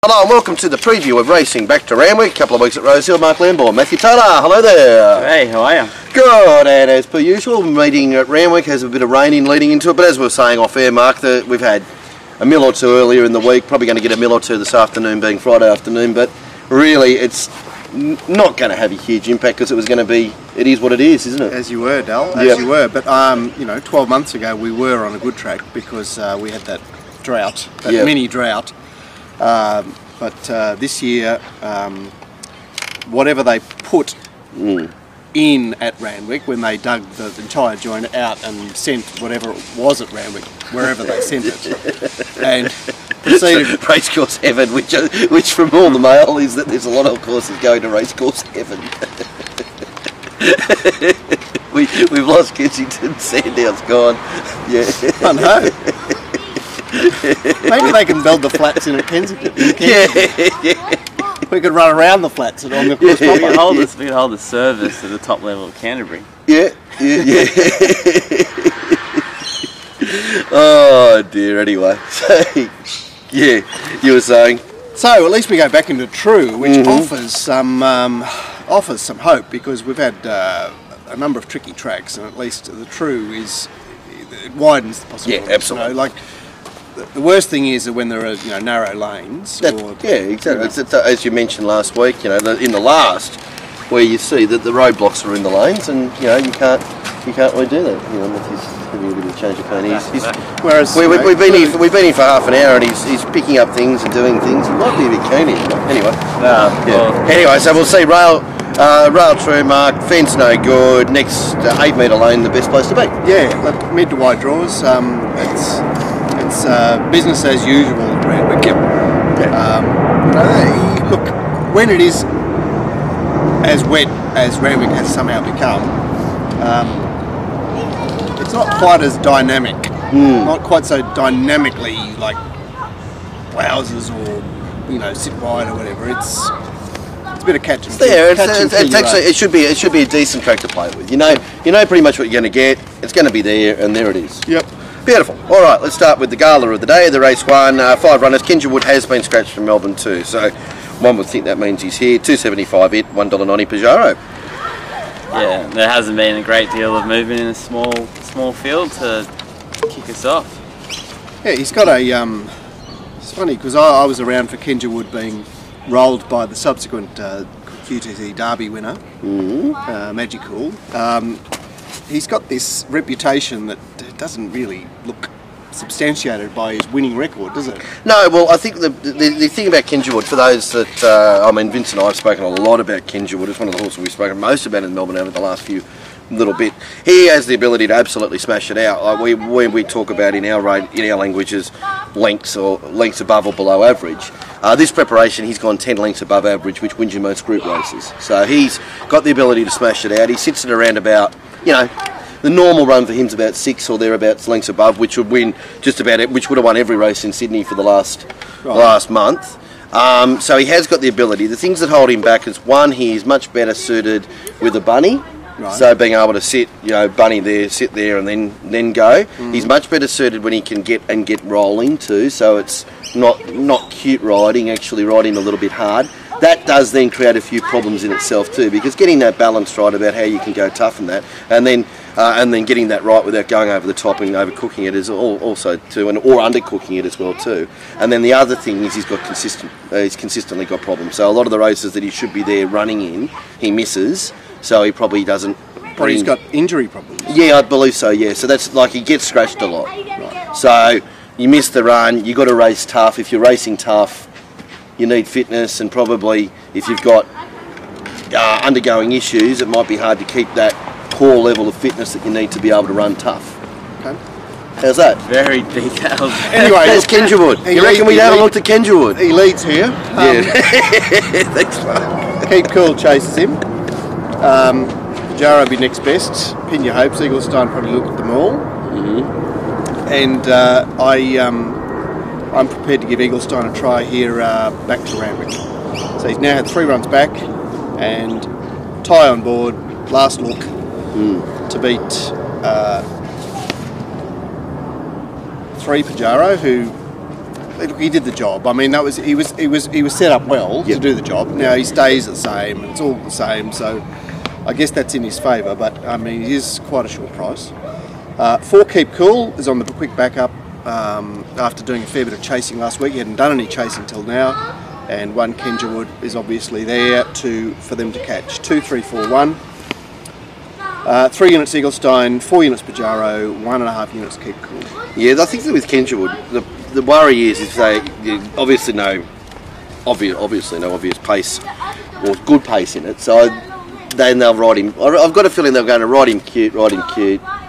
Hello and welcome to the preview of racing back to Randwick. A couple of weeks at Rosehill. Mark Lambourne, Matthew Taylor, hello there. Hey, how are you? Good, and as per usual, meeting at Randwick has a bit of rain in leading into it, but as we were saying off air, Mark, we've had a mill or two earlier in the week, probably going to get a mill or two this afternoon, being Friday afternoon, but really it's not going to have a huge impact because it is what it is, isn't it? As you were, Dal, as you were, but 12 months ago we were on a good track because we had that drought, that mini drought. But this year, whatever they put in at Randwick when they dug the entire joint out and sent whatever it was at Randwick, wherever they sent it, and proceeded... Racecourse heaven, which from all the mail is that there's a lot of courses going to racecourse heaven. We've lost Kensington, Sandown's gone. Yeah. I know. Maybe they can build the flats in at Kensington. Yeah. We could run around the flats and on the course we could hold the service at the top level of Canterbury. Yeah. Oh dear. Anyway, so yeah, you were saying. So at least we go back into True, which offers some hope because we've had a number of tricky tracks, and at least the True it widens the possibilities. Yeah, absolutely. You know, like the worst thing is that when there are narrow lanes. Exactly. It's, as you mentioned last week, in the last, where you see that the roadblocks are in the lanes, and you can't really do that. Matthew's having a bit of a change of pain. Whereas we've been here for half an hour, and he's picking up things and doing things. He might be a bit keen here. Anyway. Anyway, so we'll see rail True, Mark. Fence no good. Next 8 metre lane, the best place to be. Yeah, but mid to wide draws. It's business as usual at Randwick. Look, when it is as wet as Randwick has somehow become, it's not quite as dynamic. Not quite so dynamically like wowzers or sit wide or whatever. It's a bit of catch and there. It's actually it should be a decent track to play with. You know pretty much what you're going to get. It's going to be there, and there it is. Yep. Beautiful. All right, let's start with the gala of the day, the race one. 5 runners. Kenja has been scratched from Melbourne too, so one would think that means he's here. $2.75 it, $1.90 Pajaro. Yeah, there hasn't been a great deal of movement in a small field to kick us off. Yeah, he's got a. It's funny because I was around for Kenja Wood being rolled by the subsequent QTC Derby winner, Magicool. He's got this reputation that doesn't really look substantiated by his winning record, does it? No, well, I think the thing about Kenja Wood, for those that, Vince and I have spoken a lot about Kenja Wood. It's one of the horses we've spoken most about in Melbourne over the last few little bit. He has the ability to absolutely smash it out. Like when we talk about in our languages, lengths above or below average. This preparation, he's gone 10 lengths above average, which wins you most group races. So he's got the ability to smash it out. He sits at around about, the normal run for him's about 6 or thereabouts lengths above, which would win just about it, which would have won every race in Sydney for the last month. So he has got the ability. The things that hold him back is, one, he is much better suited with a bunny. Right. So being able to sit, bunny there, sit there, and then go. He's much better suited when he can get rolling too. So it's not cute riding, actually riding a little bit hard. That does then create a few problems in itself too, because getting that balance right about how you can go tough and that, and then getting that right without going over the top and overcooking it is also too, or undercooking it as well too. And then the other thing is he's consistently got problems. So a lot of the races that he should be there running in, he misses. So he probably doesn't. But he's got injury problems. Yeah, I believe so. Yeah, so that's like he gets scratched a lot. Right. So you miss the run. You got to race tough. If you're racing tough, you need fitness, and probably if you've got undergoing issues, it might be hard to keep that core level of fitness that you need to be able to run tough. Okay. How's that? Very detailed. Anyway, that's Kenja Wood. You reckon we'd have a look to Kenja Wood? He leads here. Yeah. Thanks, mate. Keep Cool chases him. Pajaro will be next best. Pin your hopes. Eaglestein probably look at them all. And I'm prepared to give Eaglestein a try here back to Randwick. So he's now had 3 runs back, and tie on board. Last look to beat 3 Pajaro, who look, he did the job. I mean, he was set up well to do the job. Now he stays the same. It's all the same. So I guess that's in his favour. But I mean, it is quite a short price. 4 Keep Cool is on the quick backup after doing a fair bit of chasing last week. He hadn't done any chasing till now. And 1 Kenjawood is obviously there for them to catch. 2, 3, 4, 1. 3 units Eaglestein, 4 units Pajaro, 1.5 units Keep Cool. Yeah, I think that with Kenjawood, the worry is they obviously no obvious pace or good pace in it. So then they'll ride him. I've got a feeling they're going to ride him cute,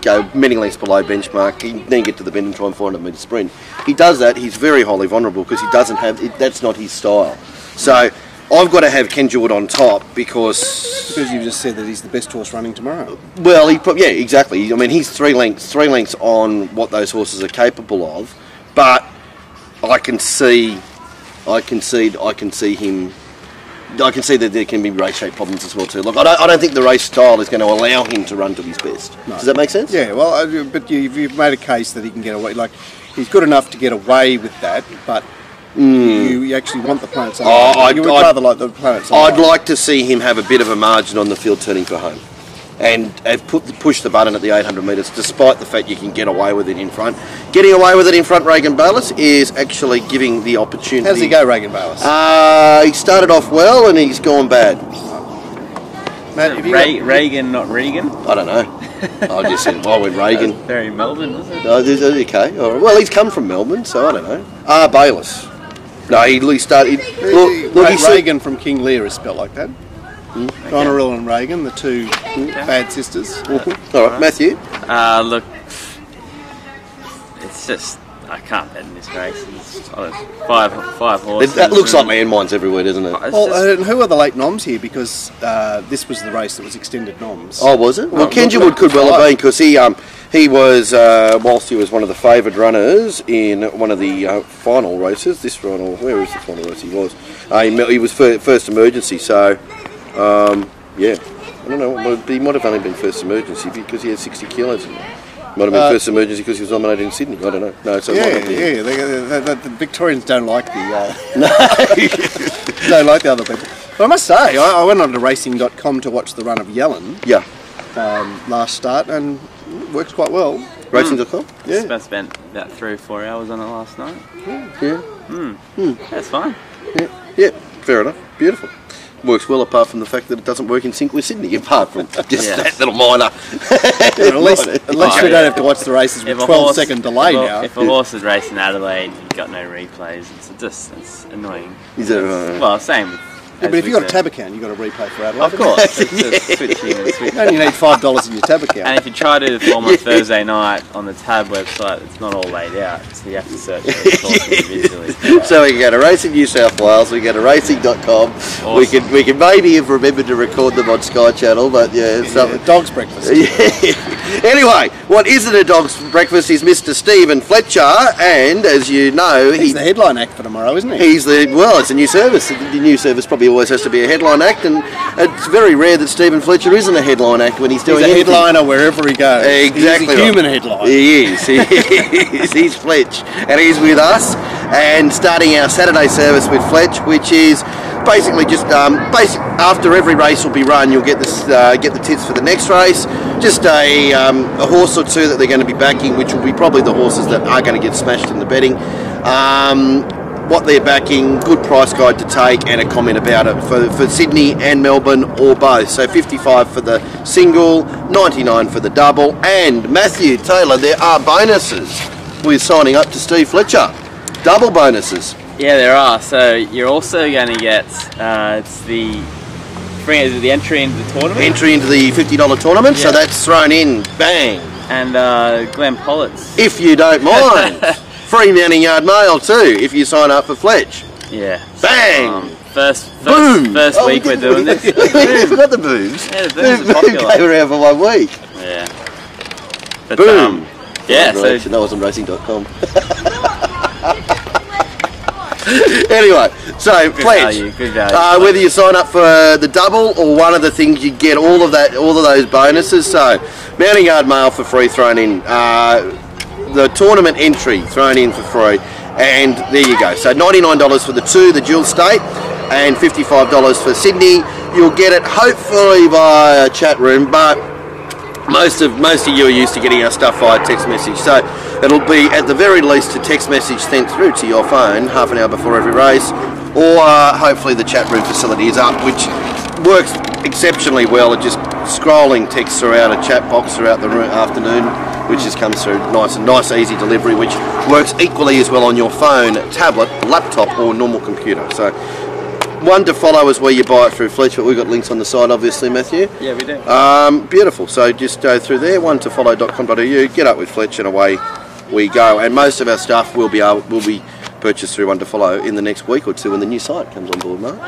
go many lengths below benchmark, then get to the bend and try and 400 metre sprint. He does that. He's very highly vulnerable because he doesn't have. That's not his style. So I've got to have Kenjawood on top because you just said that he's the best horse running tomorrow. Well, yeah, exactly. I mean, he's three lengths on what those horses are capable of, but I can see him. I can see that there can be race shape problems as well too. Look, I don't think the race style is going to allow him to run to his best. No. Does that make sense? Yeah. Well, but you've made a case that he can get away. Like he's good enough to get away with that, but. You actually want the Planet Sunlight. You would rather like the Planet Sunlight. I'd like to see him have a bit of a margin on the field turning for home, and push the button at the 800 metres, despite the fact you can get away with it in front. Getting away with it in front, Regan Bayliss, is actually giving the opportunity. How does he go, Regan Bayliss? He started off well and he's gone bad. Matt, Regan, not Regan? I don't know. I just said, I went Regan. Very Melbourne, wasn't it? Okay, all right. Well, he's come from Melbourne, so I don't know. Bayliss. No, he started. Regan from King Lear is spelled like that. Okay. Goneril and Regan, the two bad sisters. All right, Matthew. Look, it's just I can't bet in this race. It's five horses. That looks like landmines everywhere, doesn't it? Well, and who are the late noms here? Because this was the race that was extended noms. Oh, was it? Well, Kenjawood could well have been because he was whilst he was one of the favoured runners in one of the final races. This final, where was the final race? He was first emergency. So, yeah, I don't know. He might have only been first emergency because he had 60 kilos in there. Might have been first emergency because he was nominated in Sydney. I don't know. No, so the Victorians don't like don't like the other people. But I must say, I went on to racing.com to watch the run of Yellen. Yeah. Last start and it works quite well. Racing.com? Yeah. I spent about 3 or 4 hours on it last night. Yeah. That's fine. Yeah. Fair enough. Beautiful. Works well apart from the fact that it doesn't work in sync with Sydney, apart from just that little minor. At least we don't have to watch the races with 12-second delay now. If a horse is racing Adelaide, you've got no replays. It's annoying. Is it right? Well, same with... Yeah, but if you've got a tab account, you've got to replay for Adelaide. Of course. You only need $5 in your tab account. And if you try to do the form on Thursday night on the tab website, it's not all laid out, so you have to search for it individually. So we can go to Racing New South Wales, we go to racing.com. Awesome. We can maybe have remembered to record them on Sky Channel, but dog's breakfast. Anyway, what isn't a dog's breakfast is Mr. Stephen Fletcher, and as you know, he's the headline act for tomorrow, isn't he? It's a new service. The new service probably always has to be a headline act, and it's very rare that Stephen Fletcher isn't a headline act when he's doing anything. He's a headliner wherever he goes. Exactly. He's a human headliner. He is. He's Fletch, and he's with us, and starting our Saturday service with Fletch, which is basically just after every race will be run, you'll get the tips for the next race. Just a horse or two that they're going to be backing, which will be probably the horses that are going to get smashed in the betting. What they're backing, good price guide to take, and a comment about it for Sydney and Melbourne or both. So 55 for the single, 99 for the double. And Matthew Taylor, there are bonuses with signing up to Steve Fletcher. Double bonuses. Yeah, there are. So you're also going to get it's the entry into the tournament. Entry into the $50 tournament. Yeah. So that's thrown in. Bang. And Glenn Pollitt's. If you don't mind. Free Mounting Yard Mail too, if you sign up for Fletch. Yeah. Bang! First Boom! First week we're doing this. We forgot the booms. Yeah, the booms are popular. Came around for 1 week. Yeah. But, boom! Yeah, so... That wasn't racing.com. Anyway, so Fletch, good value. whether you sign up for the double or one of the things, you get all of those bonuses. So, Mounting Yard Mail for free thrown in. The tournament entry thrown in for free, And there you go. So $99 for the two, the dual state, and $55 for Sydney. You'll get it hopefully via chat room, but most of you are used to getting our stuff via text message. So it'll be at the very least a text message sent through to your phone half an hour before every race, or hopefully the chat room facility is up, which works exceptionally well at just scrolling text throughout a chat box throughout the afternoon, which just comes through nice easy delivery, which works equally as well on your phone, tablet, laptop or normal computer. So one to follow is where you buy it through Fletch, but we've got links on the side obviously, Matthew. Yeah, we do. Beautiful, so just go through there, one to follow.com.au, get up with Fletch and away we go. And most of our stuff will be purchased through One to Follow in the next week or two when the new site comes on board, Mark.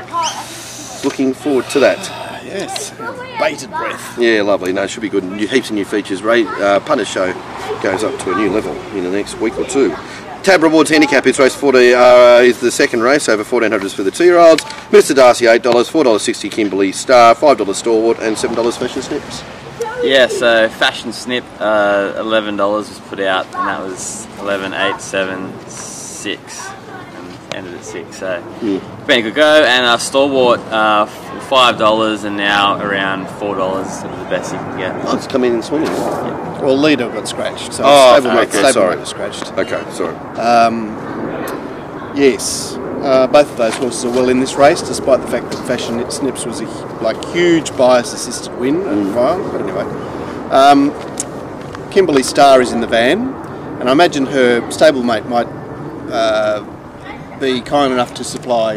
Looking forward to that. Yes, bated breath. Yeah, lovely. No, it should be good. Heaps of new features. Punter Show goes up to a new level in the next week or two. Tab Rewards Handicap is race 40, is the second race, over 1400s for the 2-year-olds. Mr. Darcy $8, $4.60 Kimberley Star, $5 Stalwart, and $7 Fashion Snips. Yeah, so Fashion Snip, $11 was put out, and that was 11, 8, 7, 6. Ended at 6, so been a good go. And Stalwart, $5, and now around $4, sort of the best you can get. Oh, it's come in swinging. Yeah. Well, Leader got scratched, so sorry. was scratched. Okay, sorry. Yes, both of those horses are well in this race, despite the fact that Fashion Snips was a huge bias-assisted win at Farm. But anyway, Kimberly Star is in the van, and I imagine her stablemate might be kind enough to supply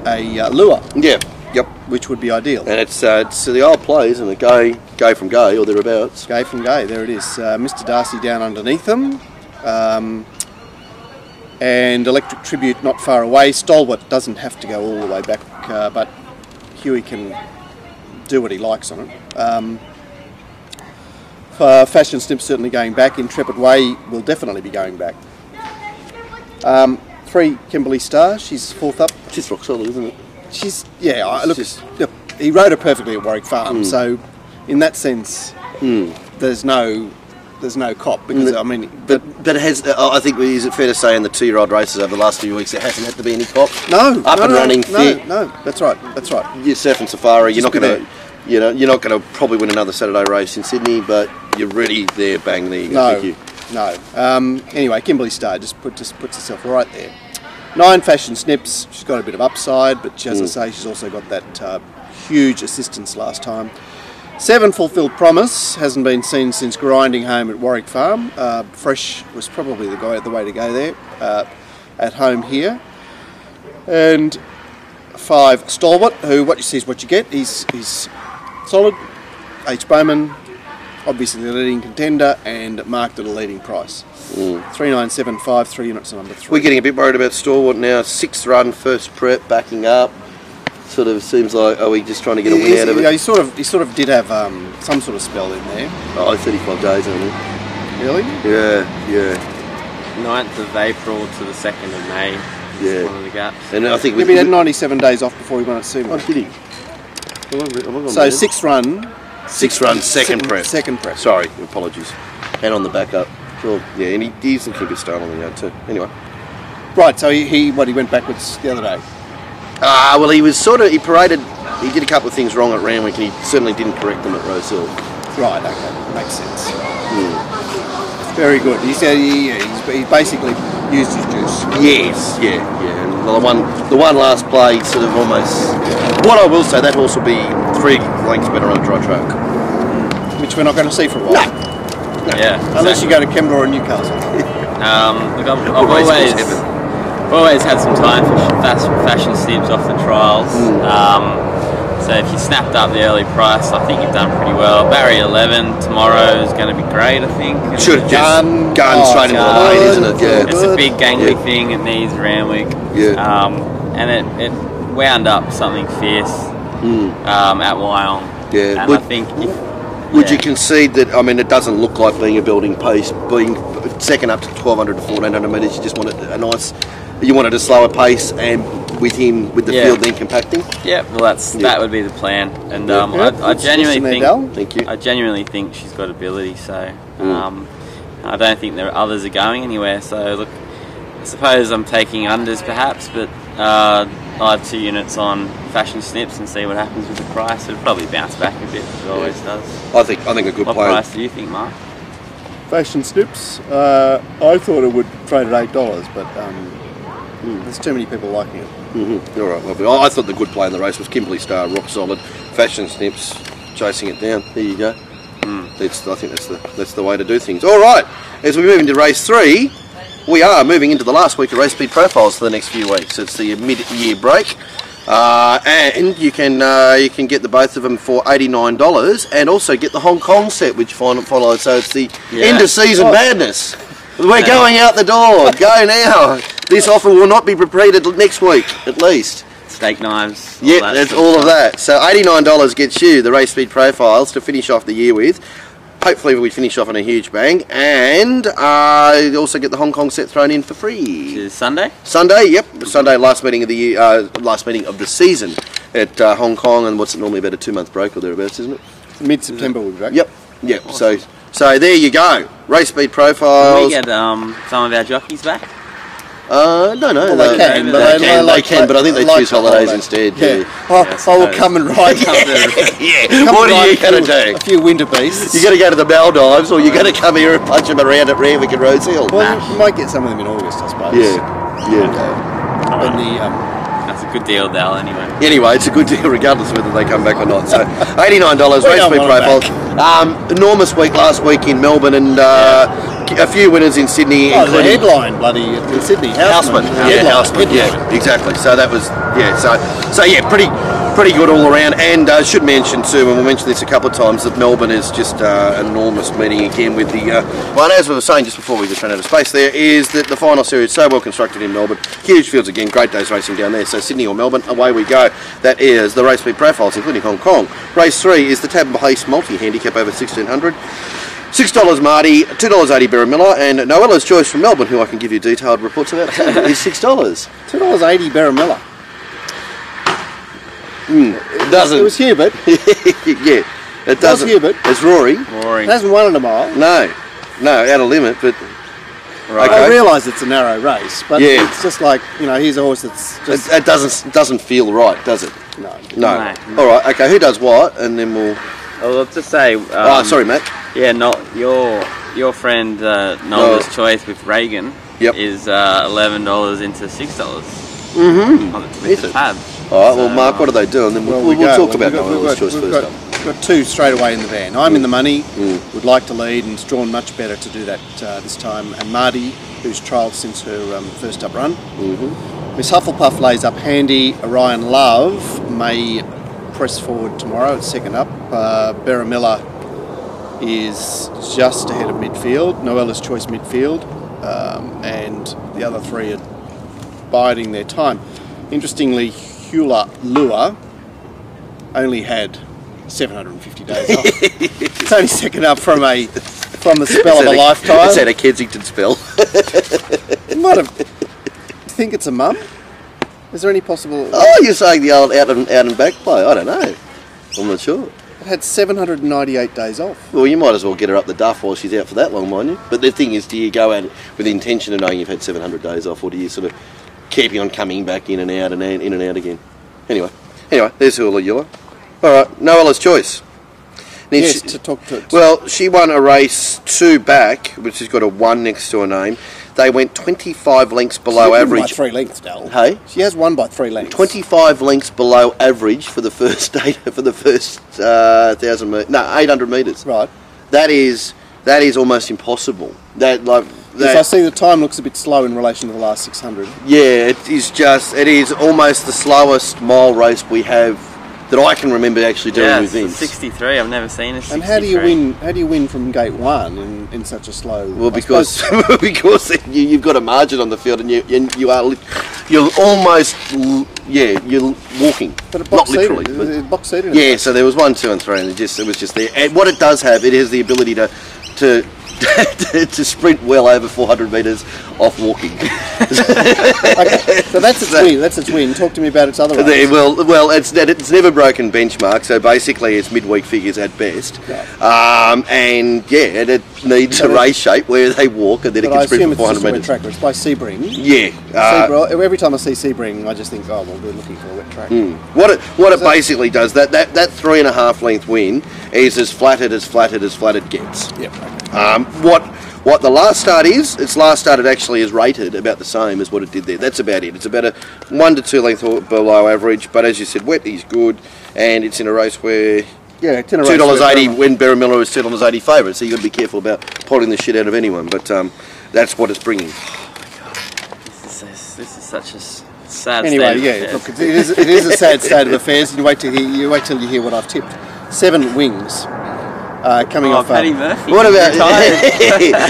a lure. Yeah, yep. Which would be ideal. And it's the old play, isn't it? Go from Gay or thereabouts. Gay from Gay, there it is. Mr. Darcy down underneath them. And Electric Tribute not far away. Stalwart doesn't have to go all the way back, but Huey can do what he likes on it. Fashion Snip certainly going back. Intrepid Way will definitely be going back. 3 Kimberly Star, she's fourth up. She's rock solid, isn't it? He rode her perfectly at Warwick Farm, so in that sense, there's no cop because I mean, but it has. I think is it fair to say in the 2-year-old races over the last few weeks there hasn't had to be any cop. Running fit. No, that's right. You're surfing safari. You're not going to probably win another Saturday race in Sydney, but you're really there. Bang, there you go. Thank you. No. Anyway, Kimberly Star just puts herself right there. 9 Fashion Snips. She's got a bit of upside, but as I say, she's also got that huge assistance last time. 7 Fulfilled Promise hasn't been seen since grinding home at Warwick Farm. Fresh was probably the way to go there at home here. And 5 Stalwart, who what you see is what you get. He's solid. H. Bowman, obviously the leading contender, and marked at a leading price. 3975, units number 3. We're getting a bit worried about Stalwart now. 6th run, first prep, backing up. Sort of seems like, are we just trying to get a win out of it? Yeah, he sort of did have some sort of spell in there. 35 days only. Really? Yeah. 9th of April to the 2nd of May. Yeah. One of the gaps. And I think he had 97 days off before he won at Seymour. Oh, did he? So 6th run. 6th run, second prep. Second prep. Sorry, apologies. And on the backup. Well, yeah, and he's looking a bit stone on the yard too. Anyway. Right, so he went backwards the other day. Well, he paraded, he did a couple of things wrong at Randwick and he certainly didn't correct them at Rosehill. Right, okay, makes sense. Very good. He said he basically used his juice. Yes, yeah. And the one last play sort of almost, what I will say, that horse will be 3 lengths better on a dry track. Which we're not going to see for a while. No. Yeah. Unless you go to Kembla or Newcastle. Look, I've always had some time for Fashion Snips off the trials. So if you snapped up the early price, I think you've done pretty well. Barrier 11 tomorrow is going to be great, I think. Should have just gone straight into the lane, isn't it? Yeah. It's a big gangly thing. It needs Randwick. Yeah. And it wound up something fierce at Wyong. Yeah. And I think would you concede that, I mean, it doesn't look like being a building pace, being second up to 1200 to 1400 metres, you just wanted you wanted a slower pace and with the field then compacting? Yeah, well that would be the plan. And I genuinely think Thank you. I genuinely think she's got ability, so I don't think there are others are going anywhere. So look, I suppose I'm taking unders perhaps, but I'll have 2 units on Fashion Snips and see what happens with the price. It'll probably bounce back a bit, as it always does. I think a good What play. price do you think, Mark? Fashion Snips, I thought it would trade at $8, but there's too many people liking it. Mm-hmm. All right, lovely. I thought the good play in the race was Kimberley Star, rock solid. Fashion Snips, chasing it down. There you go. I think that's the way to do things. All right, as we move into race 3, we are moving into the last week of Race Speed Profiles for the next few weeks. It's the mid-year break, and you can get the both of them for $89, and also get the Hong Kong set, which follows. So it's the end of season madness. We're going out the door. Go now. This offer will not be repeated next week, at least. Steak knives. Yeah, that's all of that. So $89 gets you the Race Speed Profiles to finish off the year with. Hopefully we finish off on a huge bang, and you also get the Hong Kong set thrown in for free. Is Sunday? Sunday, yep. Sunday, last meeting of the year, last meeting of the season at Hong Kong, and what's it normally about a 2-month break or thereabouts, isn't it? Mid-September we'll be back. Yep. Awesome. So there you go. Race Speed Profiles. Can we get some of our jockeys back? No. Well, they can, but I think they choose holidays instead. Yeah. I will come and ride. Yeah. What are you going to do? A few winter beasts. You're going to go to the Maldives, or you're going to come here and punch them around at Randwick and Rose Hill? Well, you might get some of them in August, I suppose. Yeah. That's a good deal, Dal, anyway. Anyway, it's a good deal regardless of whether they come back or not. So $89 Race Speed Profile. Enormous week last week in Melbourne, and a few winners in Sydney, the including headline, bloody in Sydney. Houseman. Headline. Yeah, exactly. So that was pretty good all around. And should mention too, and we'll mention this a couple of times, that Melbourne is just an enormous meeting again with the. Well, as we were saying just before we just ran out of space, there is that the final series so well constructed in Melbourne. Huge fields again, great days racing down there. So Sydney or Melbourne, away we go. That is the Race Speed Profiles, including Hong Kong. Race 3 is the Tab Place multi-handicap over 1600. $6 Marty, $2.80 Barramilla, and Noella's Choice from Melbourne, who I can give you detailed reports about, is $6. $2.80 Barramilla. It doesn't. It was Hubert. Yeah, it doesn't. Hubert. It's Rory. It hasn't won in a mile. No, out of limit, but. Right. I realise it's a narrow race, but Yeah. it's just like, here's a horse that's just... It doesn't feel right, does it? No. No. All right. Okay. Who does what, and then we'll. Well, let's just say. Sorry, Matt. Yeah, not your friend Noel's Choice with Reagan. Yep. Is $11 into $6. Mm-hmm. With the tab. All right. Well, Mark, what are they doing? Then we'll talk about Noella's Choice first. We've got 2 straight away in the van. I'm in the money, would like to lead, and it's drawn much better to do that this time. And Marty, who's trialled since her first up run. Miss Hufflepuff lays up handy. Orion Love may press forward tomorrow at second up. Barramilla is just ahead of midfield. Noella's Choice midfield. And the other 3 are biding their time. Interestingly, Hula Lua only had 750 days off. It's only second up from the spell of a lifetime. It's had a Kensington spell. Might have. Do you think it's a mum? Is there any possible? Oh, you're saying the old out and back play? I don't know. I'm not sure. It had 798 days off. Well, you might as well get her up the duff while she's out for that long, mind you. But the thing is, do you go out with the intention of knowing you've had 700 days off, or do you sort of keep on coming back in and out again? Anyway, there's Hula Lua. All right, Noella's Choice. Now, Yes, to talk to it. Well, she won a race 2 back, which has got a 1 next to her name. They went 25 lengths below average. By 3 lengths, Dal. Hey? She has won by 3 lengths. 25 lengths below average for the first 800 metres. Right. That is almost impossible. Yes, I see the time looks a bit slow in relation to the last 600. Yeah, it is almost the slowest mile race we have that I can remember actually doing with Vince. 63. I've never seen a 63. And how do you win from gate 1 in such a slow? Well, because you've got a margin on the field, and you're almost you're walking, but not literally. But box seated. Yeah, so there was 1, 2, and 3, and it was just there. And what it does have, it has the ability to to sprint well over 400 metres off walking. Okay, so that's its win. That's its win. Talk to me about its other race. Well, it's never broken benchmark, so basically it's midweek figures at best. Right. And it needs a race shape where they walk and then it can sprint for 400 metres. Track. It's by Sebring. Yeah. Every time I see Sebring, I just think, oh, well, we're looking for a wet track. What it basically does, that 3.5 length win is as flatted it gets. Yep. Okay. What the last start is, its last start it actually is rated about the same as what it did there. That's about it. It's about a 1 to 2 length below average, but as you said, wet is good, and it's in a race where it's in a $2.80 when Barramilla is $2.80 favourite, so you've got to be careful about potting the shit out of anyone. But that's what it's bringing. Oh my God, this is such a sad. Anyway, state look, it is a sad state of affairs. You wait till you hear what I've tipped. 7 wings. Coming off. Paddy Murphy. What about?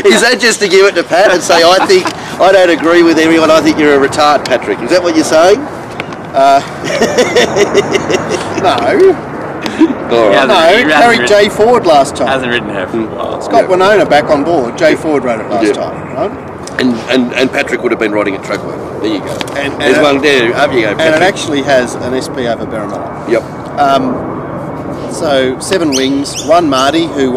Is that just to give it to Pat and say I don't agree with everyone? I think you're a retard, Patrick. Is that what you're saying? No. Right. No, carried Jay Ford last time. Hasn't ridden her for a while. Scott Winona back on board. Jay Ford rode it last time, right? And Patrick would have been riding at Trackway. There you go. And There's one there. Up you go, Patrick. And it actually has an SP over Barramilla. Yep. So 7 wings, 1 Marty, who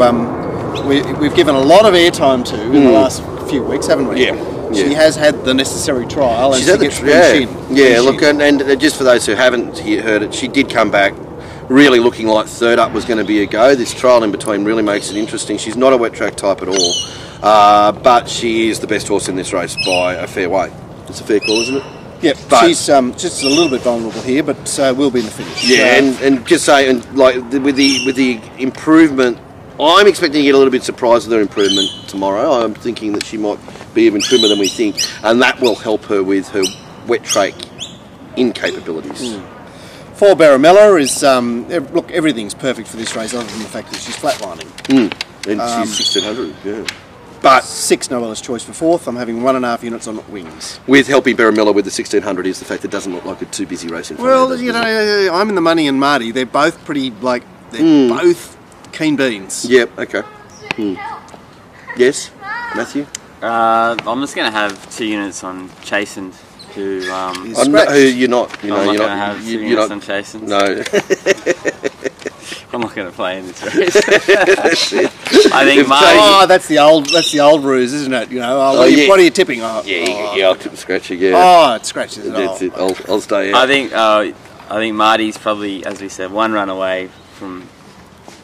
we've given a lot of airtime to in the last few weeks, haven't we? Yeah. She has had the necessary trial, and She's she had gets look, and just for those who haven't heard it, she did come back really looking like third up was going to be a go. This trial in between really makes it interesting. She's not a wet track type at all, but she is the best horse in this race by a fair way. It's a fair call, isn't it? Yep, but she's just a little bit vulnerable here, but will be in the finish. Yeah, and just saying, like with the improvement, I'm expecting to get a little bit surprised with her improvement tomorrow. I'm thinking that she might be even trimmer than we think, and that will help her with her wet track incapabilities. For Barramilla is look, everything's perfect for this race, other than the fact that she's flatlining. And she's 1600. Yeah. But 6 Noella's choice for 4th. I'm having 1.5 units on wings. With helping Barramilla with the 1600 is the fact it doesn't look like a too busy race in front of her. Well, I'm in the money and Marty. They're both pretty they're both keen beans. Yep. Okay. Yes, Matthew. I'm just going to have 2 units on Chastened, who you're not. You I'm know, not you're going to not. have 2 You're units not. on Chastened. No. I'm not going to play in this race. I think that's the old ruse, isn't it? You know, what are you tipping? I'll tip the scratcher. Yeah. Oh, it scratches it. That's it. I'll stay out. I think Marty's probably, as we said, 1 run away from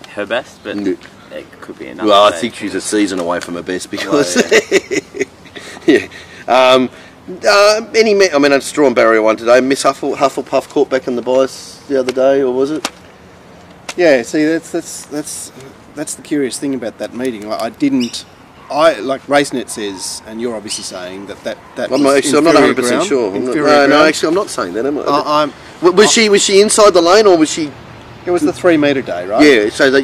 her best, but it could be another. Well, I think she's a season away from her best because. Yeah. A straw and barrier one today. Miss Hufflepuff caught back in the bias the other day, or was it? Yeah. See, that's the curious thing about that meeting. Like like RaceNet says, and you're obviously saying that. I'm not 100% sure. I'm not saying that. Am I? Was she inside the lane or was she? It was the 3 metre day, right? Yeah. So that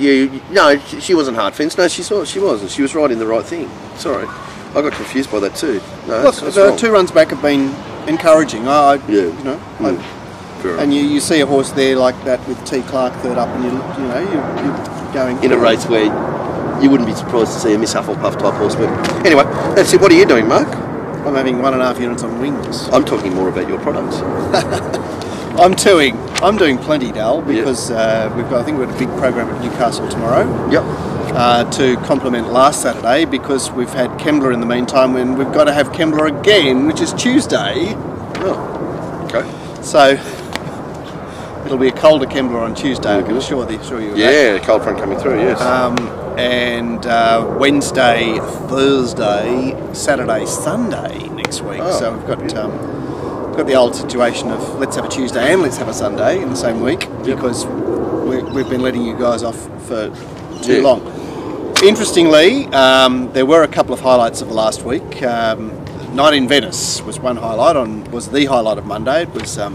she wasn't hard fence. No, she wasn't. She was riding the right thing. Sorry. I got confused by that too. No, look, the 2 runs back have been encouraging. And you see a horse there like that with T. Clark third up, and you're going in a race where you wouldn't be surprised to see a Miss Hufflepuff type horse. But anyway, that's it. What are you doing, Mark? I'm having 1.5 units on wings. I'm talking more about your products. I'm doing plenty, Dal, because we've got a big program at Newcastle tomorrow. Yep. To complement last Saturday, because we've had Kembla in the meantime, and we've got to have Kembla again, which is Tuesday. Oh, okay. So it'll be a colder Kembla on Tuesday. I can assure you. Yeah, cold front coming through. Yes. And Wednesday, Thursday, Saturday, Sunday next week. Oh. So we've got the old situation of let's have a Tuesday and let's have a Sunday in the same week, because we've been letting you guys off for too long. Interestingly, there were a couple of highlights of the last week. Night in Venice was one highlight. Was the highlight of Monday. It was a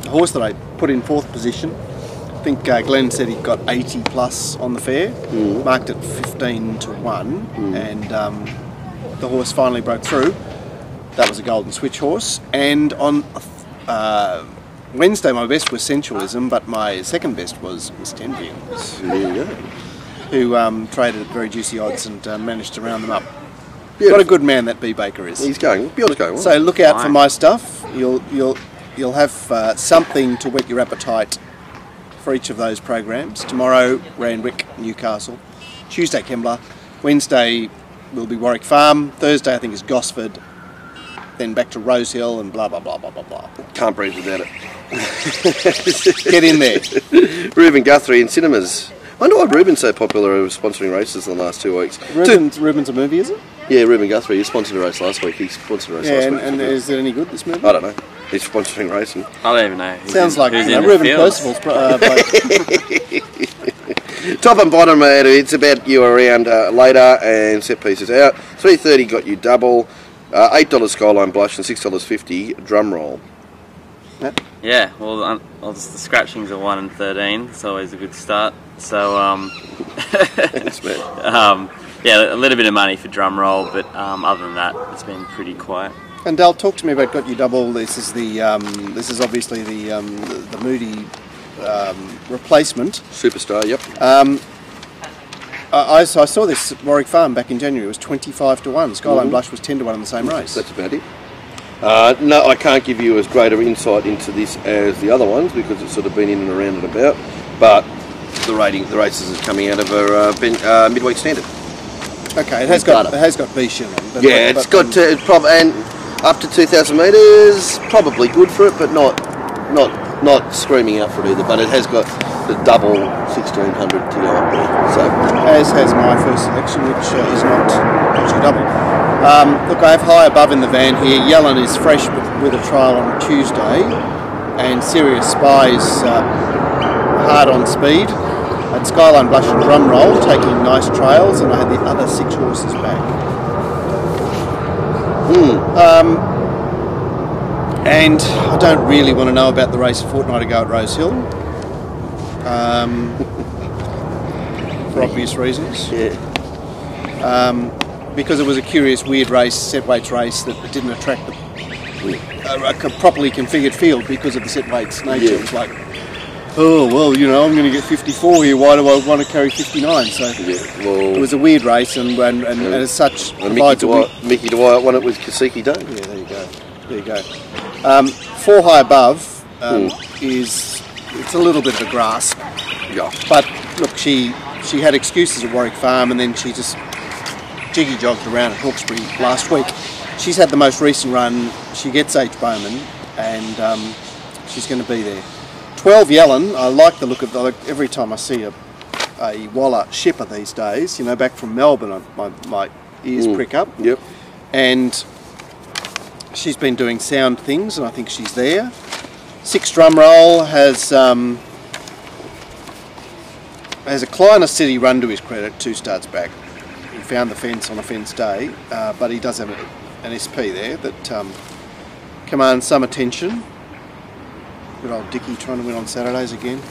horse that I put in 4th position. I think Glenn said he got 80 plus on the fair, marked at 15 to 1, and the horse finally broke through. That was a Golden Switch horse. And on Wednesday, my best was Sensualism, but my second best was Miss Tenbians. There you go. who traded at very juicy odds and managed to round them up. Yeah. What a good man that B Baker is. He's going. Bjorn's going well. So look out for my stuff. You'll have something to whet your appetite for each of those programs. Tomorrow, Randwick, Newcastle. Tuesday, Kembla. Wednesday will be Warwick Farm. Thursday, I think, is Gosford. Then back to Rosehill and blah, blah, blah, blah, blah, blah. Can't breathe without it. Get in there. Reuben Guthrie in cinemas. I wonder why Reuben's so popular over sponsoring races in the last 2 weeks. Reuben's a movie, is it? Yeah, Reuben Guthrie. He sponsored a race last week. He sponsored a race last week. And is it any good, this movie? I don't know. He's sponsoring racing. I don't even know. Sounds like Reuben Percival's Top and bottom, it's about you around later and set pieces out. 3.30 got you double. $8 Skyline Blush and $6.50 drum roll. Yeah, well, the scratchings are 1 and 13. It's always a good start. So, Thanks, man. yeah, a little bit of money for drum roll, but other than that, it's been pretty quiet. And Dale, talk to me about Got You Double. This is obviously the Moody replacement. Superstar, yep. I saw this at Warwick Farm back in January. It was 25 to 1. Skyline Blush was 10 to 1 in the same race. That's about it. No, I can't give you as greater insight into this as the other ones because it's sort of been in and around and about. But the races is coming out of a midweek standard. Okay, it has got B shilling. It's got and up to 2,000 metres. Probably good for it, but not screaming out for it either. But it has got the double 1,600 to go up there. So as has my first selection, which is not Got You Double. Look, I have High Above in the van here. Yellen is fresh with a trial on Tuesday, and Serious Spy is hard on speed. At Skyline Blush and Drum Roll, taking nice trails, and I had the other 6 horses back. And I don't really want to know about the race a fortnight ago at Rosehill, for obvious reasons. yeah, Because it was a curious, weird race, set weights race that didn't attract a properly configured field because of the set weights nature. Yeah. It was like, oh, well, I'm going to get 54 here, why do I want to carry 59? So it was a weird race, and as such, Mickey Dwyer won it with Kasiki Dome. Yeah, there you go. 4 High Above it's a little bit of a grasp. Yeah. But look, she had excuses at Warwick Farm, and then she just jiggy jogged around at Hawkesbury last week. She's had the most recent run. She gets H. Bowman, and she's going to be there. 12 Yellen. I like the look of every time I see a Waller shipper these days. Back from Melbourne, my ears prick up. Yep. And she's been doing sound things, and I think she's there. 6 Drum Roll has a Kleiner City run to his credit, 2 starts back. He found the fence on a fence day, but he does have an SP there that commands some attention. Good old Dickie trying to win on Saturdays again.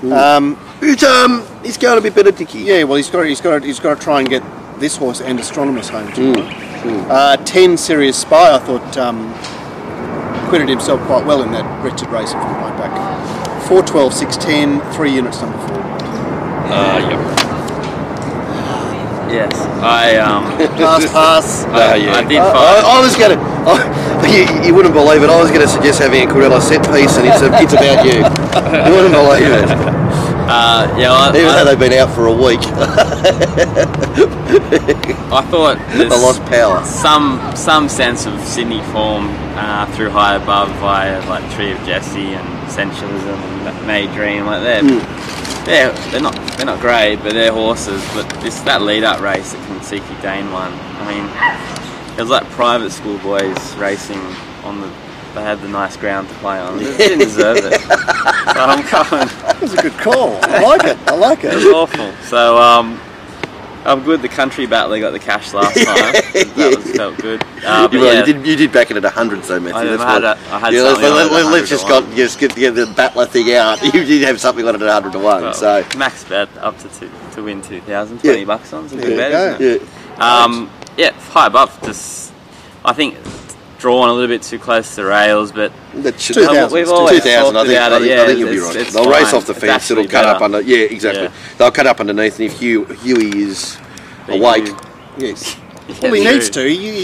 he's going to be better, Dickie. Yeah, well, he's got to try and get this horse and Astronomers home tomorrow. 10 Serious Spy, I thought acquitted himself quite well in that wretched race from right back. 4, 12, 6, 10, 3 units number 4. Yep. Yes, Pass. I did find. I was going to. You wouldn't believe it. I was going to suggest having a Corella set piece, and it's about you. You wouldn't believe it. Even though they've been out for a week. I thought they lost power. Some sense of Sydney form through High Above via like Tree of Jesse and Essentialism and May Dream, like they're not great, but they're horses. But that lead up race that Kansiki Dane won, I mean, it was like private school boys racing on they had the nice ground to play on. They didn't deserve it. So I'm going. That was a good call. I like it. It was awful. So I'm good. The country battler got the cash last time. That felt good. You did back it at 100, so Matthew. Let's just get the battler thing out. You did have something on it at 100 to 1. Well, so max bet up to win 2,000, $20 on. It's a good bet, isn't it? Yeah. High Above. I think drawn a little bit too close to the rails, but That should 2000. we've always 2000. talked about it. I think you'll be right. It's They'll race fine. off the It's fence. It'll actually cut up better. under. Yeah, exactly. Yeah. They'll cut up underneath, and if Huey is Big awake, Hugh. Yes. Yeah, Well, he true. needs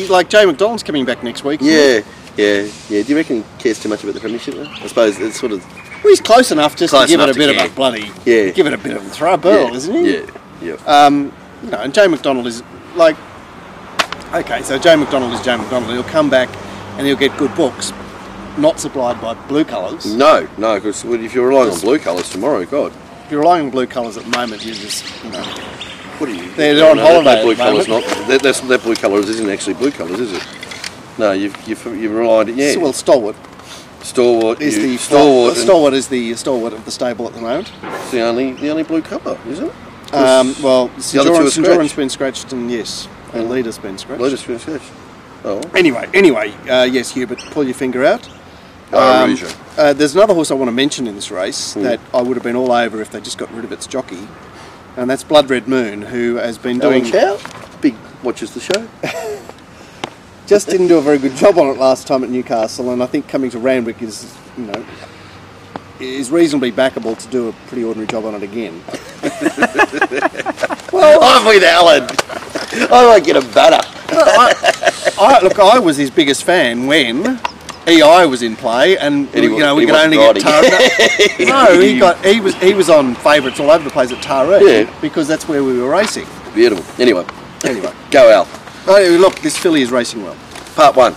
to. Like Jay McDonald's coming back next week. isn't he? yeah. Do you reckon he cares too much about the premiership? Though? I suppose it's sort of Well, he's close enough just Close to give it enough a bit to of a bloody. Yeah. Give it a bit of a throw burl, isn't he? Yeah. You know, and Jay McDonald is like. Okay, so Jay McDonald is Jay McDonald. He'll come back and he'll get good books, not supplied by blue colours. No, because if you're relying on blue colours tomorrow, God, If you're relying on blue colours at the moment, you're just, you know. what are you? They're on holiday That blue at the colours moment. not. That blue colours isn't actually blue colours, is it? No, you've relied. Yeah. So, well, Stalwart Stalwart is the Stalwart. and Stalwart is the stalwart of the stable at the moment. It's the only blue colour, is it? Well, the other two are St. Joran's scratched. been scratched, and yes, and Leader's been scratched. Latest finish. Oh. Anyway, yes, Hubert, pull your finger out. Rouge. There's another horse I want to mention in this race that I would have been all over if they just got rid of its jockey, and that's Blood Red Moon, who has been doing Big watches the show. just didn't do a very good job on it last time at Newcastle, and I think coming to Randwick is, you know, is reasonably backable to do a pretty ordinary job on it again. Well, I'm with Alan. I like it a better. I was his biggest fan when EI was in play, and he you know we he could only wasn't get riding. No, he was on favourites all over the place at Taree, Yeah. because that's where we were racing. Beautiful. Anyway, Anyway, go Al. oh, look, this filly is racing well. Part 1.